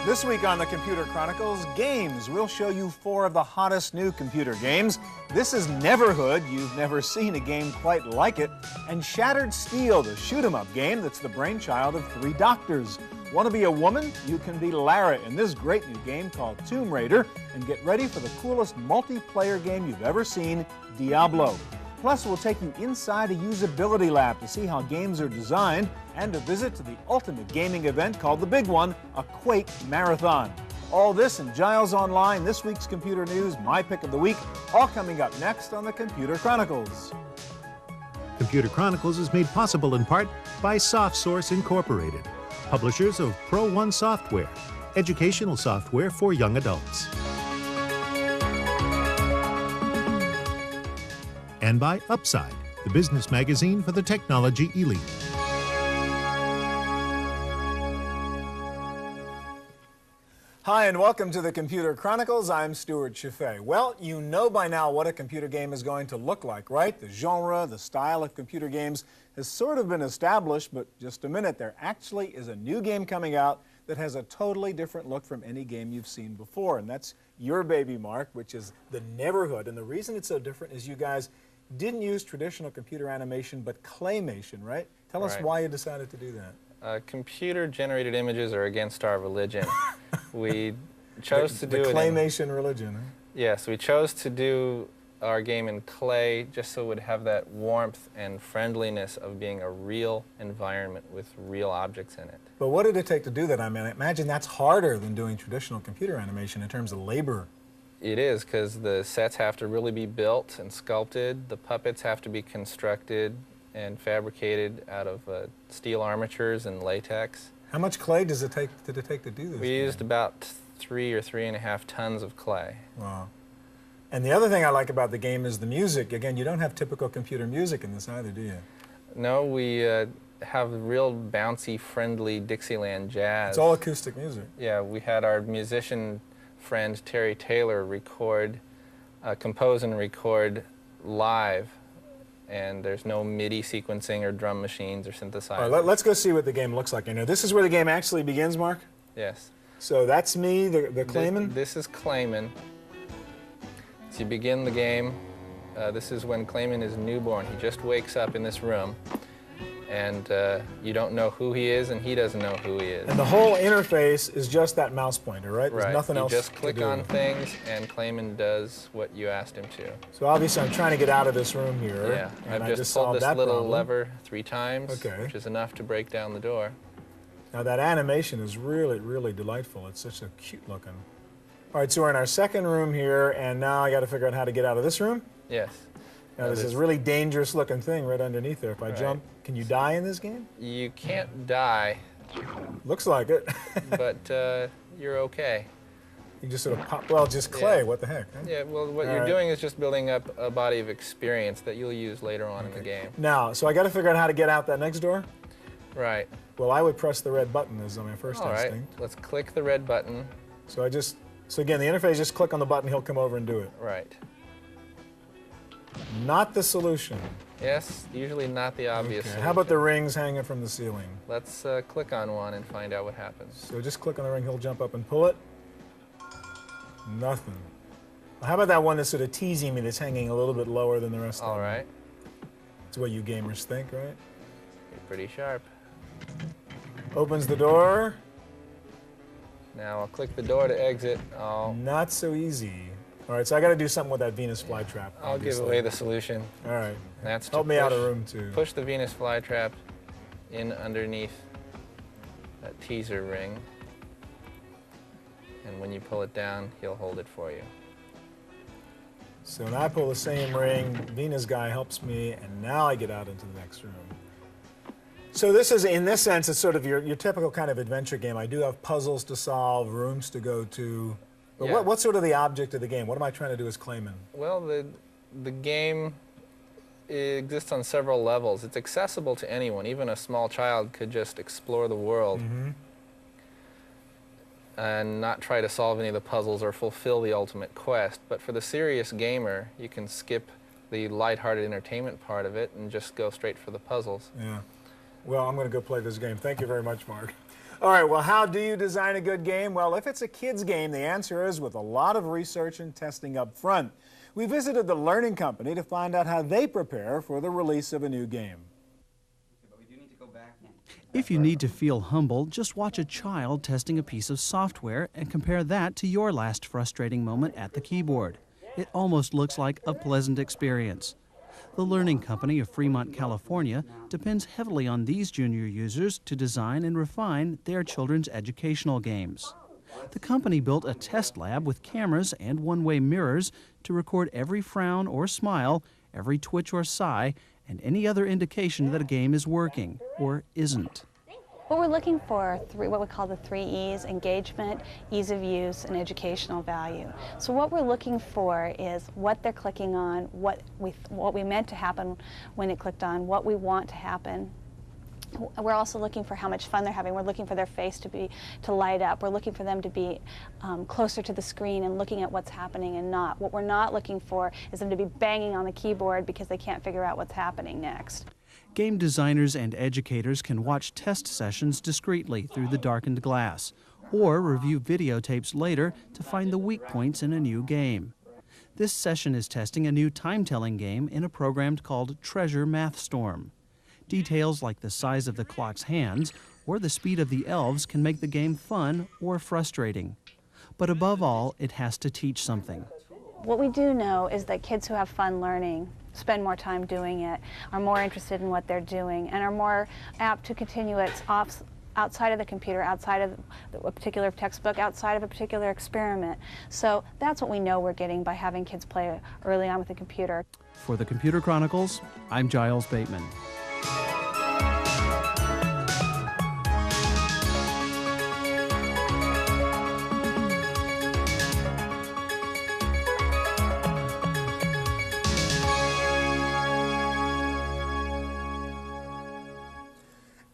This week on the Computer Chronicles, games. We'll show you 4 of the hottest new computer games. This is Neverhood. You've never seen a game quite like it. And Shattered Steel, the shoot-'em-up game that's the brainchild of 3 doctors. Want to be a woman? You can be Lara in this great new game called Tomb Raider. And get ready for the coolest multiplayer game you've ever seen, Diablo. Plus, we'll take you inside a usability lab to see how games are designed and a visit to the ultimate gaming event called the big one, a Quake Marathon. All this and Giles Online, this week's computer news, my pick of the week, all coming up next on the Computer Chronicles. Computer Chronicles is made possible in part by SoftSource Incorporated, publishers of Pro One software, educational software for young adults. And by Upside, the business magazine for the technology elite. Hi, and welcome to the Computer Chronicles. I'm Stewart Cheifet. Well, you know by now what a computer game is going to look like, right? The genre, the style of computer games has sort of been established, but just a minute, there actually is a new game coming out that has a totally different look from any game you've seen before, and that's your baby, Mark, which is the Neverhood. And the reason it's so different is you guys didn't use traditional computer animation, but claymation, right? Tell us why you decided to do that. Computer-generated images are against our religion. We chose to do it the claymation religion. Huh? Yes, we chose to do our game in clay just so it would have that warmth and friendliness of being a real environment with real objects in it. But what did it take to do that? I mean, I imagine that's harder than doing traditional computer animation in terms of labor. It is, because the sets have to really be built and sculpted. The puppets have to be constructed and fabricated out of steel armatures and latex. How much clay did it take to do this? We used about 3 or 3.5 tons of clay. Wow. And the other thing I like about the game is the music. Again, you don't have typical computer music in this either, do you? No, we have real bouncy, friendly Dixieland jazz. It's all acoustic music. Yeah, we had our musician friend Terry Taylor compose and record live, and there's no MIDI sequencing or drum machines or synthesizers. All right, let's go see what the game looks like. You know, this is where the game actually begins, Mark? Yes. So that's me, the Clayman? This is Clayman. So you begin the game. This is when Clayman is newborn. He just wakes up in this room, and you don't know who he is, and he doesn't know who he is. And the whole interface is just that mouse pointer, right? There's nothing else to do. You just click on things, and Clayman does what you asked him to. So obviously I'm trying to get out of this room here. Yeah, and I've just pulled this little lever 3 times, which is enough to break down the door. Now that animation is really, really delightful. It's such a cute looking. All right, so we're in our second room here, and now I got to figure out how to get out of this room? Yes. Now there's this really dangerous looking thing right underneath there. If I jump, can you die in this game? You can't die. Looks like it. But you're okay. You just sort of pop, well, just clay, what the heck? Huh? Yeah, well, what you're doing is just building up a body of experience that you'll use later on in the game. Now, so I got to figure out how to get out that next door? Right. Well, I would press the red button as my first instinct. All right, let's click the red button. So again, the interface, just click on the button, he'll come over and do it. Right. Not the solution. Yes, usually not the obvious solution. How about the rings hanging from the ceiling? Let's click on one and find out what happens. So just click on the ring, he'll jump up and pull it. Nothing. Well, how about that one that's sort of teasing me that's hanging a little bit lower than the rest of them? All right. That's what you gamers think, right? You're pretty sharp. Opens the door. Now I'll click the door to exit. Not so easy. All right, so I got to do something with that Venus flytrap. I'll give away the solution. All right. That's help me out of room 2. Push the Venus flytrap in underneath that teaser ring, and when you pull it down, he'll hold it for you. So now I pull the same ring, Venus guy helps me, and now I get out into the next room. So this is, in this sense, it's sort of your typical kind of adventure game. I do have puzzles to solve, rooms to go to. But what's sort of the object of the game? What am I trying to do as Clayman? Well, the game exists on several levels. It's accessible to anyone. Even a small child could just explore the world and not try to solve any of the puzzles or fulfill the ultimate quest. But for the serious gamer, you can skip the lighthearted entertainment part of it and just go straight for the puzzles. Yeah. Well, I'm going to go play this game. Thank you very much, Mark. All right, well, how do you design a good game? Well, if it's a kid's game, the answer is with a lot of research and testing up front. We visited the Learning Company to find out how they prepare for the release of a new game. If you need to feel humble, just watch a child testing a piece of software and compare that to your last frustrating moment at the keyboard. It almost looks like a pleasant experience. The Learning Company of Fremont, California depends heavily on these junior users to design and refine their children's educational games. The company built a test lab with cameras and one-way mirrors to record every frown or smile, every twitch or sigh, and any other indication that a game is working or isn't. What we're looking for are what we call the 3 E's: engagement, ease of use, and educational value. So what we're looking for is what they're clicking on, what we meant to happen when it clicked on, what we want to happen. We're also looking for how much fun they're having. We're looking for their face to light up. We're looking for them to be closer to the screen and looking at what's happening and not. What we're not looking for is them to be banging on the keyboard because they can't figure out what's happening next. Game designers and educators can watch test sessions discreetly through the darkened glass, or review videotapes later to find the weak points in a new game. This session is testing a new time-telling game in a program called Treasure Math Storm. Details like the size of the clock's hands or the speed of the elves can make the game fun or frustrating. But above all, it has to teach something. What we do know is that kids who have fun learning spend more time doing it, are more interested in what they're doing, and are more apt to continue it outside of the computer, outside of a particular textbook, outside of a particular experiment. So that's what we know we're getting by having kids play early on with the computer. For the Computer Chronicles, I'm Giles Bateman.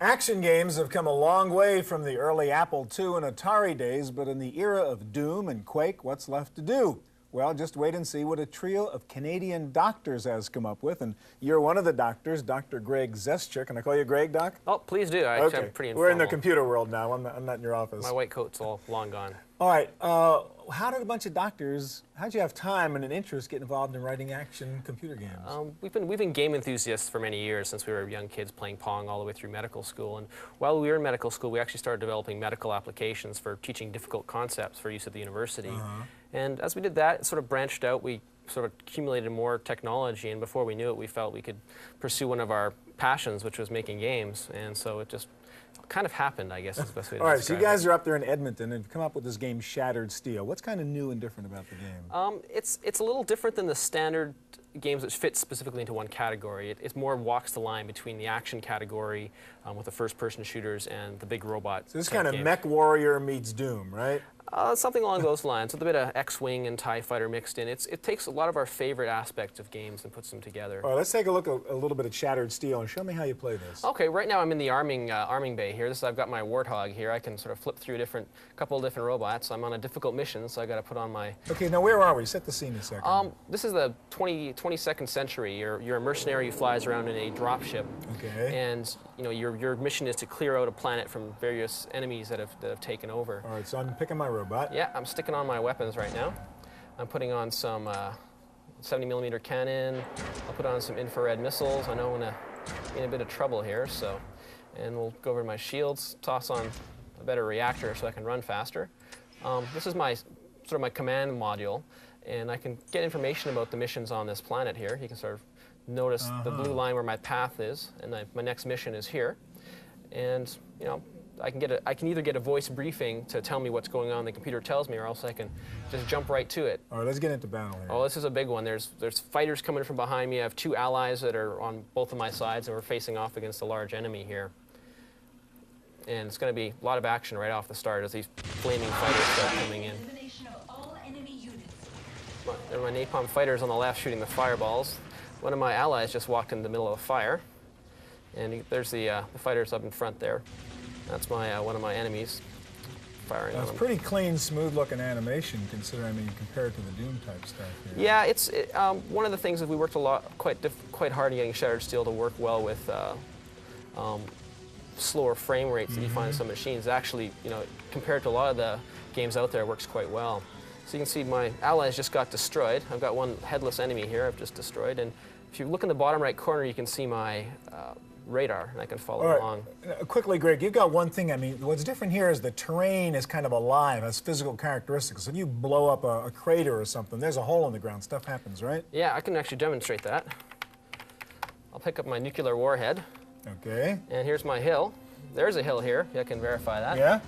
Action games have come a long way from the early Apple II and Atari days, but in the era of Doom and Quake, what's left to do? Well, just wait and see what a trio of Canadian doctors has come up with. And you're one of the doctors, Dr. Greg Zeschuk. Can I call you Greg, Doc? Oh, please do. I'm pretty informal. We're in the computer world now. I'm not in your office. My white coat's all long gone. All right. How did a bunch of doctors, how'd you have time and an interest get involved in writing action computer games? We've been game enthusiasts for many years, since we were young kids playing Pong all the way through medical school. And while we were in medical school, we actually started developing medical applications for teaching difficult concepts for use at the university. And as we did that, it sort of branched out. We sort of accumulated more technology, and before we knew it, we felt we could pursue one of our passions, which was making games. And so it just kind of happened, I guess, is the best way to describe it. All right, so you guys are up there in Edmonton and have come up with this game Shattered Steel. What's kind of new and different about the game? It's a little different than the standard games that fit specifically into one category. It more walks the line between the action category with the first-person shooters and the big robot. So this kind of Mech Warrior meets Doom, right? Something along those lines, with a bit of X-Wing and TIE Fighter mixed in. It takes a lot of our favorite aspects of games and puts them together. All right, let's take a look at a little bit of Shattered Steel and show me how you play this. Okay, right now I'm in the arming bay here. I've got my Warthog here. I can sort of flip through a couple of different robots. I'm on a difficult mission, so I got to put on my... Okay, now where are we? Set the scene a second. This is the 22nd century. You're a mercenary who flies around in a dropship. Okay. And your mission is to clear out a planet from various enemies that have taken over. All right, so I'm picking my robot. Yeah, I'm sticking on my weapons right now. I'm putting on some 70mm cannon. I'll put on some infrared missiles. I know I'm in a bit of trouble here, so. And we'll go over my shields, toss on a better reactor so I can run faster. This is my command module, and I can get information about the missions on this planet here. You can sort of notice the blue line where my path is, and my next mission is here. And I can either get a voice briefing to tell me what's going on, the computer tells me, or else I can just jump right to it. All right, let's get into battle here. Oh, this is a big one. There's fighters coming from behind me. I have 2 allies that are on both of my sides, and we're facing off against a large enemy here. And it's going to be a lot of action right off the start as these flaming fighters start coming in. There are my napalm fighters on the left shooting the fireballs. One of my allies just walked in the middle of a fire. And there's the fighters up in front there. That's one of my enemies firing on them. It's pretty clean, smooth-looking animation, considering, compared to the Doom-type stuff here. Yeah, it's one of the things is we worked quite hard in getting Shattered Steel to work well with slower frame rates that you find in some machines. Actually, you know, compared to a lot of the games out there, it works quite well. So you can see my allies just got destroyed. I've got one headless enemy here I've just destroyed. And if you look in the bottom right corner, you can see my radar, and I can follow along. Quickly, Greg, you've got one thing. I mean, what's different here is the terrain is kind of alive, has physical characteristics. If you blow up a crater or something, there's a hole in the ground. Stuff happens, right? Yeah, I can actually demonstrate that. I'll pick up my nuclear warhead. Okay. And here's my hill. There's a hill here. I can verify that. Yeah?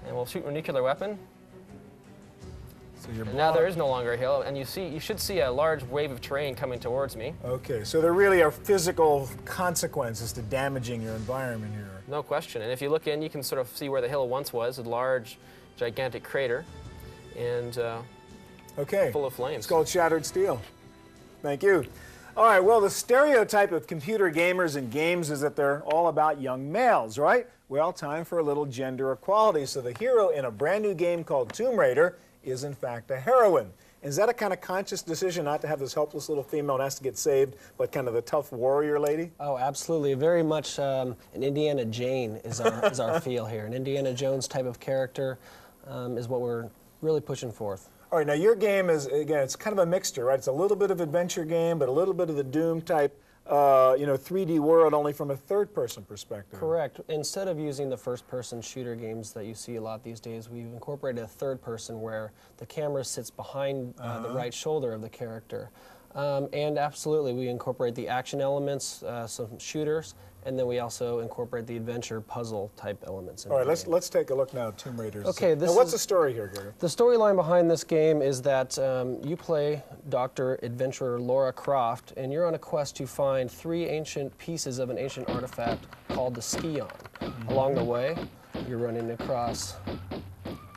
And we'll shoot my nuclear weapon. So you're And now there is no longer a hill, and you should see a large wave of terrain coming towards me. Okay, so there really are physical consequences to damaging your environment here. No question. And if you look in, you can sort of see where the hill once was, a large, gigantic crater, and full of flames. It's called shattered steel. Thank you. All right, well, the stereotype of computer gamers and games is that they're all about young males, right? Well, time for a little gender equality. So the hero in a brand new game called Tomb Raider is in fact a heroine. Is that a kind of conscious decision not to have this helpless little female that has to get saved, but kind of the tough warrior lady? Oh, absolutely. Very much an Indiana Jane is our feel here. An Indiana Jones type of character is what we're really pushing forth. All right, now your game is, again, it's kind of a mixture, right? It's a little bit of adventure game, but a little bit of the Doom type, 3D world, only from a third-person perspective. Correct. Instead of using the first-person shooter games that you see a lot these days, we've incorporated a third person where the camera sits behind the right shoulder of the character. And absolutely, we incorporate the action elements, some shooters, and then we also incorporate the adventure puzzle type elements. All right, let's take a look now at Tomb Raiders. Okay, now, what's the story here, Gary? The storyline behind this game is that you play Dr. Adventurer Laura Croft, and you're on a quest to find 3 ancient pieces of an ancient artifact called the Scion. Along the way, you're running across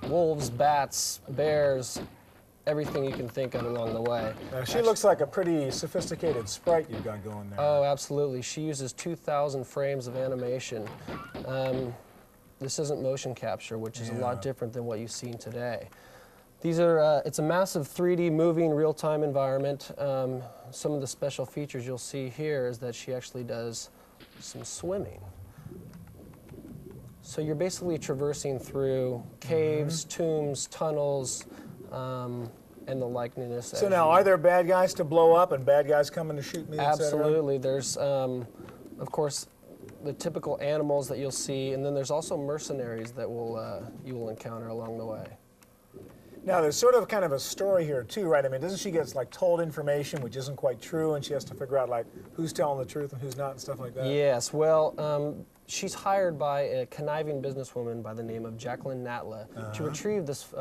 wolves, bats, bears, everything you can think of along the way. She looks like a pretty sophisticated sprite you've got going there. Oh, absolutely. She uses 2,000 frames of animation. This isn't motion capture, which is a lot different than what you've seen today. These are, it's a massive 3D moving real-time environment. Some of the special features you'll see here is that she actually does some swimming. So you're basically traversing through caves, tombs, tunnels, and the likeness. So now, are there bad guys to blow up and bad guys coming to shoot me, Absolutely. There's, of course, the typical animals that you'll see, and then there's also mercenaries that you will encounter along the way. Now, there's sort of kind of a story here, too, right? I mean, doesn't she get, like, told information which isn't quite true, and she has to figure out, like, who's telling the truth and who's not and stuff like that? Yes. Well, she's hired by a conniving businesswoman by the name of Jacqueline Natla to retrieve this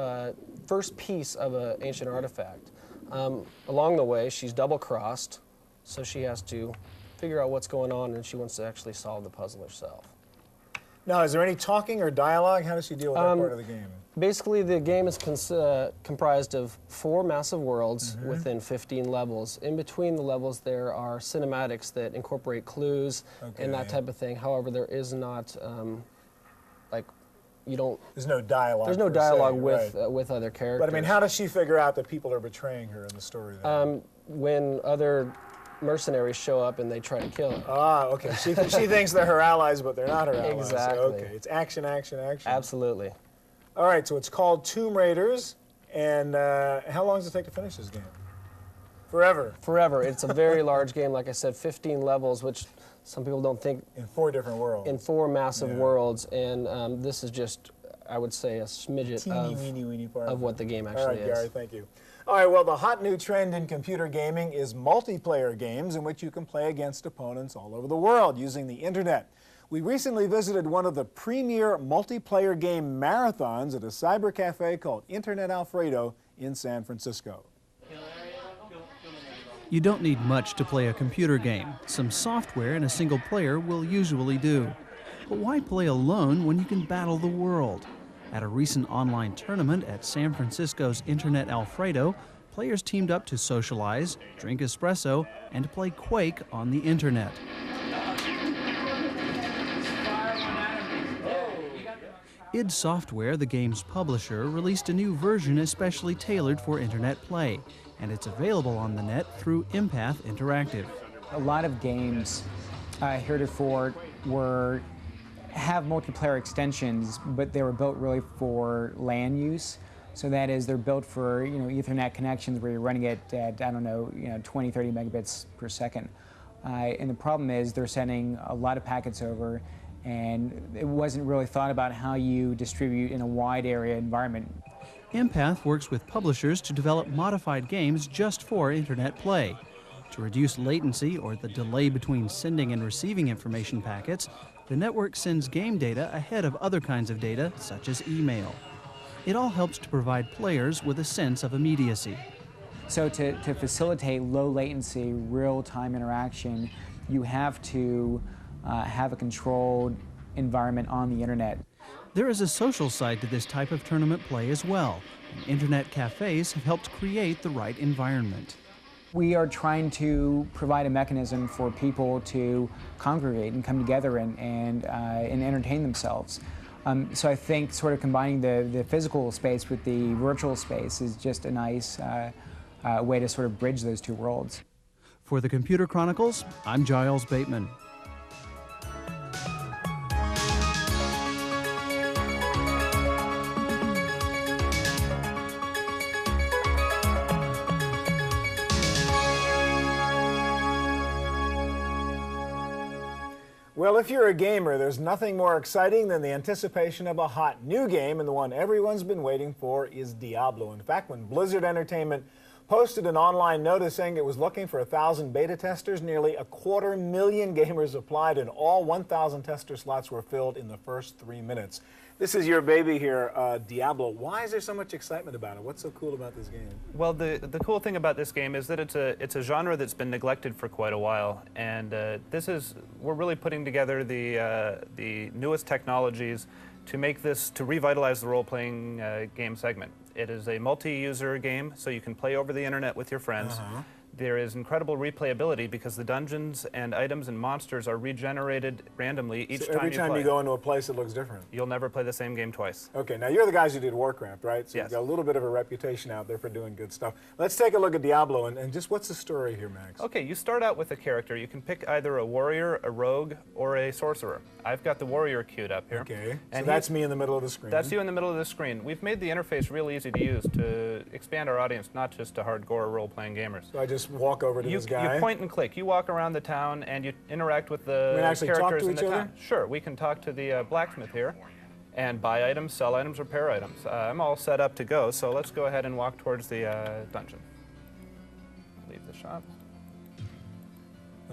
first piece of an ancient artifact. Along the way, she's double-crossed, so she has to figure out what's going on, and she wants to actually solve the puzzle herself. Now, is there any talking or dialogue? How does she deal with that part of the game? Basically, the game is comprised of 4 massive worlds within 15 levels. In between the levels, there are cinematics that incorporate clues and that type of thing. However, there is not, There's no dialogue. There's no dialogue with other characters. But I mean, how does she figure out that people are betraying her in the story? When other mercenaries show up and they try to kill her. Ah, okay. She thinks they're her allies, but they're not her allies. Exactly. Okay. It's action, action, action. Absolutely. All right. So it's called Tomb Raiders, and how long does it take to finish this game? Forever. Forever. It's a very large game. Like I said, 15 levels, which some people don't think. In 4 different worlds. In 4 massive worlds, and this is just, I would say, a smidget of what the game actually is. All right, Gary, thank you. All right, well, the hot new trend in computer gaming is multiplayer games in which you can play against opponents all over the world using the internet. We recently visited one of the premier multiplayer game marathons at a cyber cafe called Internet Alfredo in San Francisco. You don't need much to play a computer game. Some software and a single player will usually do. But why play alone when you can battle the world? At a recent online tournament at San Francisco's Internet Alfredo, players teamed up to socialize, drink espresso, and play Quake on the internet. id Software, the game's publisher, released a new version especially tailored for internet play, and it's available on the net through Empath Interactive. A lot of games heretofore were have multiplayer extensions, but they were built really for LAN use. So that is, they're built for Ethernet connections where you're running it at, I don't know, 20, 30 megabits per second. And the problem is they're sending a lot of packets over, and it wasn't really thought about how you distribute in a wide area environment. Empath works with publishers to develop modified games just for internet play. To reduce latency or the delay between sending and receiving information packets, the network sends game data ahead of other kinds of data, such as email. It all helps to provide players with a sense of immediacy. So to facilitate low latency, real-time interaction, you have to have a controlled environment on the internet. There is a social side to this type of tournament play as well, and internet cafes have helped create the right environment. We are trying to provide a mechanism for people to congregate and come together and entertain themselves. So I think sort of combining the physical space with the virtual space is just a nice way to sort of bridge those two worlds. For the Computer Chronicles, I'm Giles Bateman. Well, if you're a gamer, there's nothing more exciting than the anticipation of a hot new game, and the one everyone's been waiting for is Diablo. In fact, when Blizzard Entertainment posted an online notice saying it was looking for 1,000 beta testers, nearly 250,000 gamers applied, and all 1,000 tester slots were filled in the first 3 minutes. This is your baby here, Diablo. Why is there so much excitement about it? What's so cool about this game? Well, the cool thing about this game is that it's a genre that's been neglected for quite a while, and we're really putting together the newest technologies to make this, to revitalize the role-playing game segment. It is a multi-user game, so you can play over the internet with your friends. There is incredible replayability because the dungeons and items and monsters are regenerated randomly each time you play. Every time you go into a place, it looks different. You'll never play the same game twice. Okay, now you're the guys who did Warcraft, right? So yes. You've got a little bit of a reputation out there for doing good stuff. Let's take a look at Diablo and just what's the story here, Max? Okay, you start out with a character. You can pick either a warrior, a rogue, or a sorcerer. I've got the warrior queued up here. Okay, and so that's me in the middle of the screen. That's you in the middle of the screen. We've made the interface real easy to use to expand our audience, not just to hardcore role-playing gamers. So I just walk over to this guy? You point and click. You walk around the town and you interact with the characters in the town. Sure, we can talk to the blacksmith here and buy items, sell items, repair items. I'm all set up to go, so let's go ahead and walk towards the dungeon. Leave the shop.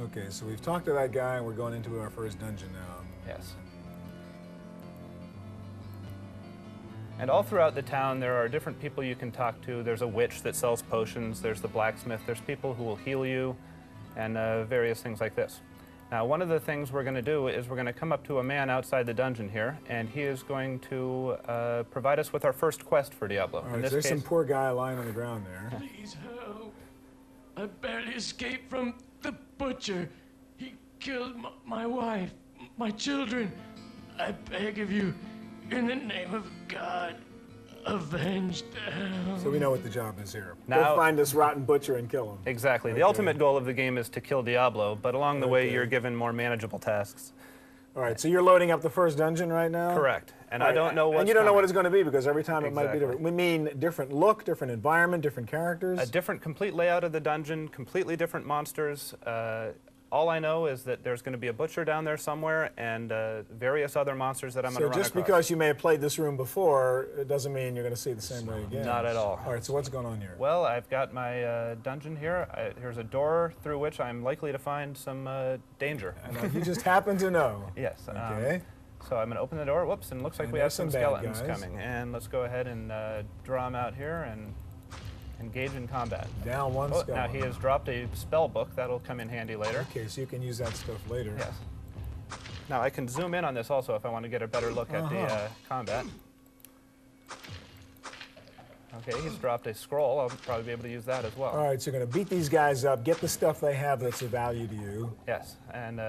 Okay, so we've talked to that guy and we're going into our first dungeon now. Yes. And all throughout the town, there are different people you can talk to. There's a witch that sells potions. There's the blacksmith. There's people who will heal you, and various things like this. Now, one of the things we're going to do is we're going to come up to a man outside the dungeon here, and he is going to provide us with our first quest for Diablo. All right, so there's some poor guy lying on the ground there. Please help. I barely escaped from the butcher. He killed my wife, my children. I beg of you, in the name of God, avenge them. So we know what the job is here. Now, go find this rotten butcher and kill him. Exactly. Okay. The ultimate goal of the game is to kill Diablo, but along the way you're given more manageable tasks. All right, so you're loading up the first dungeon right now? Correct. And I don't know what's And you don't know coming. what it's going to be because every time it might be different. We mean different look, different environment, different characters? A different complete layout of the dungeon, completely different monsters. All I know is that there's going to be a butcher down there somewhere and various other monsters that I'm going to run across. So just because you may have played this room before, it doesn't mean you're going to see it the same way again. Not at all. All right, so what's going on here? Well, I've got my dungeon here. Here's a door through which I'm likely to find some danger. You just happen to know. Yes. Okay. So I'm going to open the door. Whoops, and it looks like we have some skeletons coming. And let's go ahead and draw them out here and engage in combat. Down one skeleton. Now he has dropped a spell book. That'll come in handy later. Okay, so you can use that stuff later. Yes. Now I can zoom in on this also if I want to get a better look at the combat. Okay, he's dropped a scroll. I'll probably be able to use that as well. All right, so you're going to beat these guys up, get the stuff they have that's of value to you. Yes, and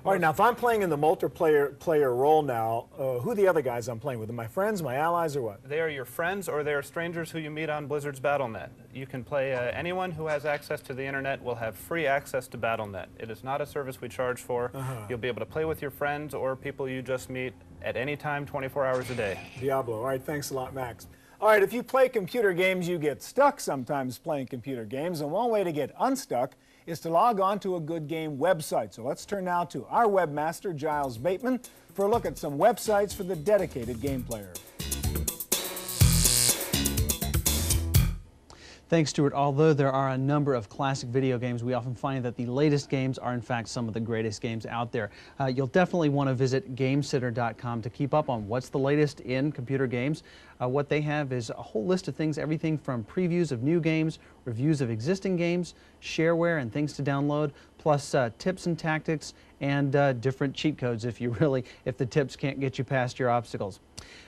All right, now if I'm playing in the multiplayer role now, who are the other guys I'm playing with? Are my friends, my allies, or what? They are your friends, or they are strangers who you meet on Blizzard's Battle.net. You can play, anyone who has access to the internet will have free access to Battle.net. It is not a service we charge for. You'll be able to play with your friends or people you just meet at any time, 24 hours a day. Diablo. All right, thanks a lot, Max. All right, if you play computer games, you get stuck sometimes playing computer games, and one way to get unstuck is to log on to a good game website. So let's turn now to our webmaster, Giles Bateman, for a look at some websites for the dedicated game player. Thanks, Stuart. Although there are a number of classic video games, we often find that the latest games are in fact some of the greatest games out there. You'll definitely want to visit GameSitter.com to keep up on what's the latest in computer games. What they have is a whole list of things, everything from previews of new games, reviews of existing games, shareware and things to download, plus tips and tactics and different cheat codes if the tips can't get you past your obstacles.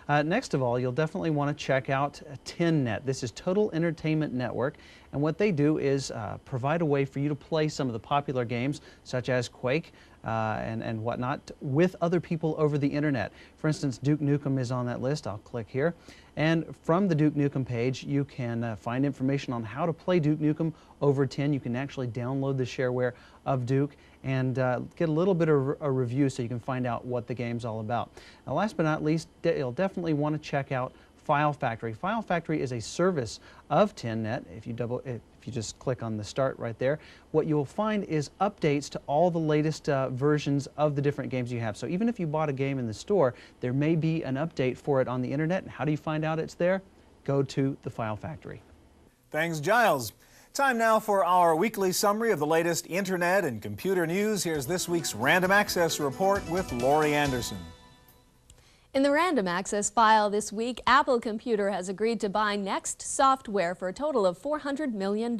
Next of all, you'll definitely want to check out TenNet. This is Total Entertainment Network, and what they do is provide a way for you to play some of the popular games, such as Quake and whatnot, with other people over the internet. For instance, Duke Nukem is on that list. I'll click here. And from the Duke Nukem page, you can find information on how to play Duke Nukem over 10. You can actually download the shareware of Duke and get a little bit of a review so you can find out what the game's all about. Now, last but not least, you'll definitely want to check out File Factory. File Factory is a service of TenNet. If you just click on the start right there, what you'll find is updates to all the latest versions of the different games you have. So even if you bought a game in the store, there may be an update for it on the internet. And how do you find out it's there? Go to the File Factory. Thanks, Giles. Time now for our weekly summary of the latest internet and computer news. Here's this week's Random Access Report with Lori Anderson. In the Random Access file this week, Apple Computer has agreed to buy Next Software for a total of $400 million.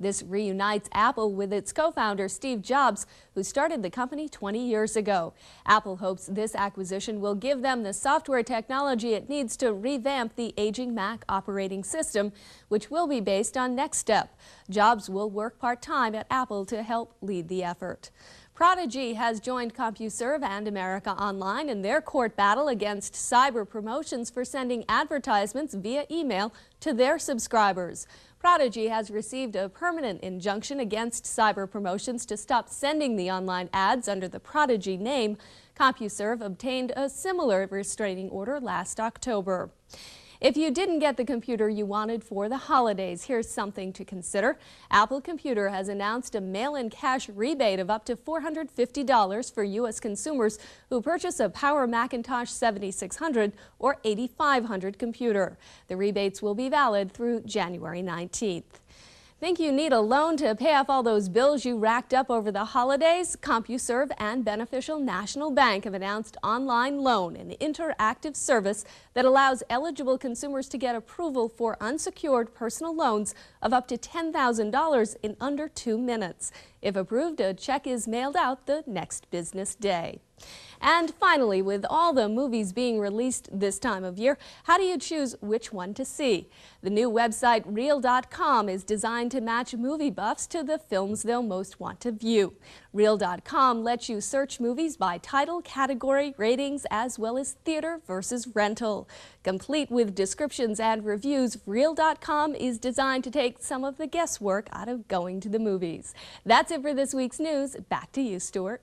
This reunites Apple with its co-founder Steve Jobs, who started the company 20 years ago. Apple hopes this acquisition will give them the software technology it needs to revamp the aging Mac operating system, which will be based on NextStep. Jobs will work part-time at Apple to help lead the effort. Prodigy has joined CompuServe and America Online in their court battle against cyber promotions for sending advertisements via email to their subscribers. Prodigy has received a permanent injunction against cyber promotions to stop sending the online ads under the Prodigy name. CompuServe obtained a similar restraining order last October. If you didn't get the computer you wanted for the holidays, here's something to consider. Apple Computer has announced a mail-in cash rebate of up to $450 for U.S. consumers who purchase a Power Macintosh 7600 or 8500 computer. The rebates will be valid through January 19th. Think you need a loan to pay off all those bills you racked up over the holidays? CompuServe and Beneficial National Bank have announced Online Loan, an interactive service that allows eligible consumers to get approval for unsecured personal loans of up to $10,000 in under 2 minutes. If approved, a check is mailed out the next business day. And finally, with all the movies being released this time of year, how do you choose which one to see? The new website Reel.com is designed to match movie buffs to the films they'll most want to view. Reel.com lets you search movies by title, category, ratings, as well as theater versus rental. Complete with descriptions and reviews, Reel.com is designed to take some of the guesswork out of going to the movies. That's it for this week's news. Back to you, Stuart.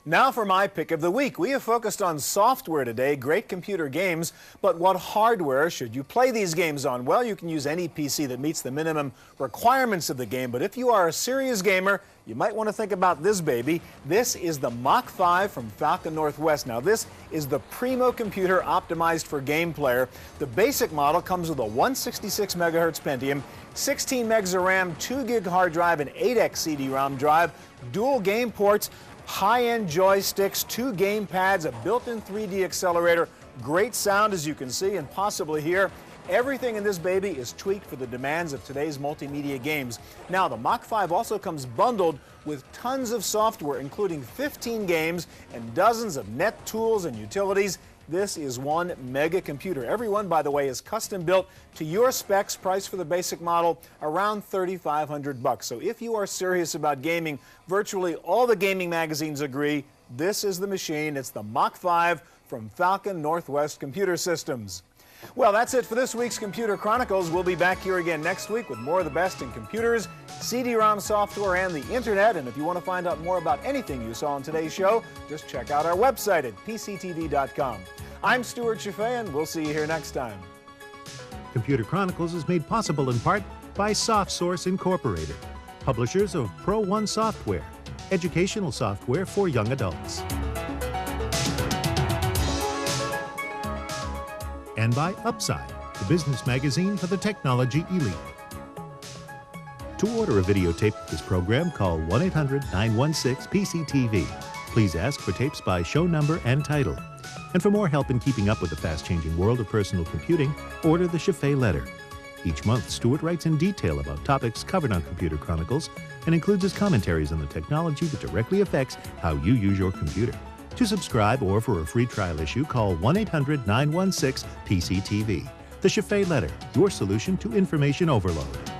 Now for my pick of the week. We have focused on software today, great computer games, but what hardware should you play these games on? Well, you can use any PC that meets the minimum requirements of the game, but if you are a serious gamer, you might want to think about this baby. This is the Mach 5 from Falcon Northwest. Now this is the primo computer optimized for game player. The basic model comes with a 166 megahertz Pentium, 16 megs of RAM, 2 gig hard drive, and 8x CD-ROM drive, dual game ports, high-end joysticks, 2 game pads, a built-in 3D accelerator, great sound as you can see and possibly hear. Everything in this baby is tweaked for the demands of today's multimedia games. Now, the Mach 5 also comes bundled with tons of software, including 15 games and dozens of net tools and utilities. This is one mega computer. Every one, by the way, is custom built to your specs, priced for the basic model around $3,500. So if you are serious about gaming, virtually all the gaming magazines agree this is the machine. It's the Mach 5 from Falcon Northwest Computer Systems. Well, that's it for this week's Computer Chronicles. We'll be back here again next week with more of the best in computers, CD-ROM software, and the internet. And if you want to find out more about anything you saw on today's show, just check out our website at pctv.com. I'm Stewart Cheifet, and we'll see you here next time. Computer Chronicles is made possible in part by SoftSource Incorporated, publishers of Pro One software, educational software for young adults. And by Upside, the business magazine for the technology elite. To order a videotape of this program, call 1-800-916-PCTV. Please ask for tapes by show number and title. And for more help in keeping up with the fast-changing world of personal computing, order the Cheifet letter. Each month, Stewart writes in detail about topics covered on Computer Chronicles and includes his commentaries on the technology that directly affects how you use your computer. To subscribe or for a free trial issue, call 1-800-916-PCTV. The Cheifet letter, your solution to information overload.